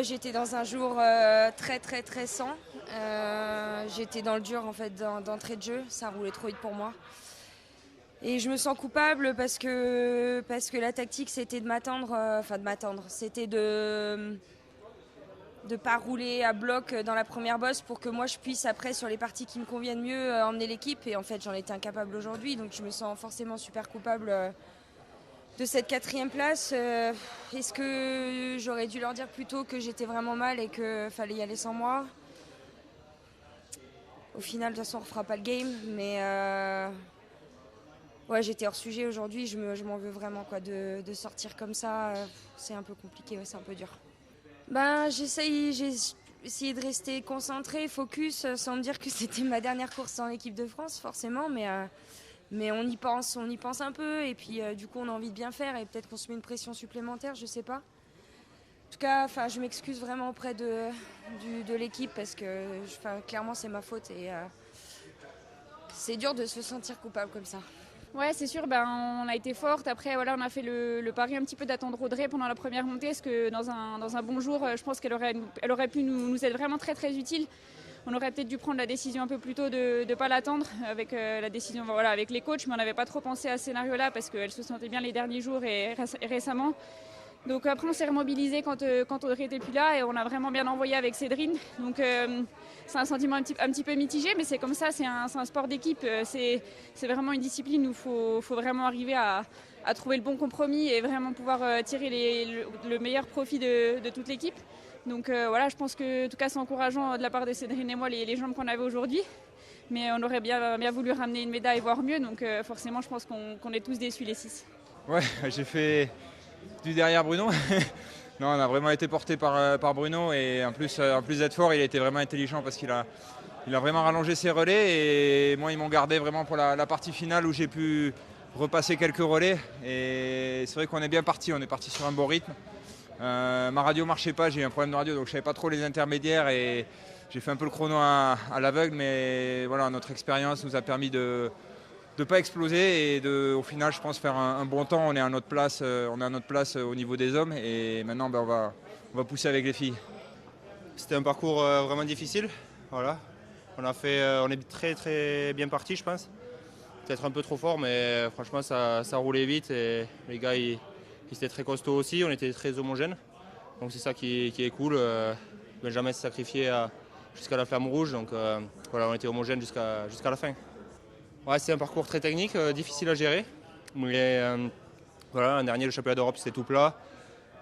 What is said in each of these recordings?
J'étais dans un jour très très très sans. J'étais dans le dur en fait d'entrée de jeu, ça roulait trop vite pour moi. Et je me sens coupable parce que la tactique c'était de m'attendre, c'était de pas rouler à bloc dans la première bosse pour que moi je puisse après sur les parties qui me conviennent mieux emmener l'équipe. Et en fait j'en étais incapable aujourd'hui, donc je me sens forcément super coupable de cette 4e place. Est-ce que j'aurais dû leur dire plus tôt que j'étais vraiment mal et qu'il fallait y aller sans moi? Au final, de toute façon, on ne refera pas le game. Mais ouais, j'étais hors sujet aujourd'hui. Je m'en veux vraiment quoi, de sortir comme ça. C'est un peu compliqué, ouais, c'est un peu dur. J'ai essayé de rester concentrée, focus, sans me dire que c'était ma dernière course en équipe de France, forcément. Mais on y pense un peu. Et puis, du coup, on a envie de bien faire. Et peut-être qu'on se met une pression supplémentaire, je sais pas. En tout cas, je m'excuse vraiment auprès de l'équipe parce que clairement, c'est ma faute. Et c'est dur de se sentir coupable comme ça. Ouais, c'est sûr, on a été forte. Après, voilà, on a fait le pari un petit peu d'attendre Audrey pendant la première montée, parce que dans un bon jour, je pense qu'elle aurait pu nous être vraiment très très utile. On aurait peut-être dû prendre la décision un peu plus tôt de ne pas l'attendre avec la décision, voilà, avec les coachs, mais on n'avait pas trop pensé à ce scénario-là parce qu'elle se sentait bien les derniers jours et récemment. Donc après on s'est remobilisé quand Audrey n'était plus là et on a vraiment bien envoyé avec Cédrine. Donc c'est un sentiment un petit peu mitigé, mais c'est comme ça, c'est un sport d'équipe, c'est vraiment une discipline où il faut vraiment arriver à trouver le bon compromis et vraiment pouvoir tirer le meilleur profit de toute l'équipe. Donc voilà, je pense que en tout cas c'est encourageant de la part de Cédrine et moi les jambes qu'on avait aujourd'hui. Mais on aurait bien voulu ramener une médaille, voire mieux. Donc forcément, je pense qu'on est tous déçus les 6. Ouais, j'ai fait du derrière Bruno. Non, on a vraiment été porté par Bruno et en plus d'être fort, il a été vraiment intelligent parce qu'il a vraiment rallongé ses relais et moi ils m'ont gardé vraiment pour la partie finale où j'ai pu repasser quelques relais et c'est vrai qu'on est bien parti, on est parti sur un bon rythme. Ma radio marchait pas, j'ai eu un problème de radio donc je savais pas trop les intermédiaires et j'ai fait un peu le chrono à l'aveugle, mais voilà, notre expérience nous a permis de ne pas exploser et au final, je pense, faire un bon temps. On est à notre place, au niveau des hommes et maintenant, on va pousser avec les filles. C'était un parcours vraiment difficile. Voilà. On est très très bien parti, je pense. Peut-être un peu trop fort, mais franchement, ça roulait vite et les gars, ils étaient très costauds aussi. On était très homogènes. Donc c'est ça qui est cool. Benjamin s'est sacrifié jusqu'à la flamme rouge. Donc voilà, on était homogènes jusqu'à la fin. Ouais, c'est un parcours très technique, difficile à gérer. Mais voilà, l'an dernier, le championnat d'Europe, c'était tout plat.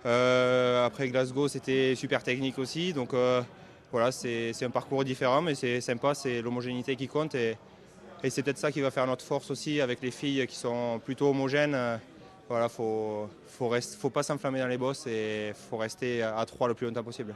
Après Glasgow, c'était super technique aussi. Donc voilà, c'est un parcours différent, mais c'est sympa, c'est l'homogénéité qui compte. Et c'est peut-être ça qui va faire notre force aussi avec les filles qui sont plutôt homogènes. Voilà, faut pas s'enflammer dans les bosses et faut rester à 3 le plus longtemps possible.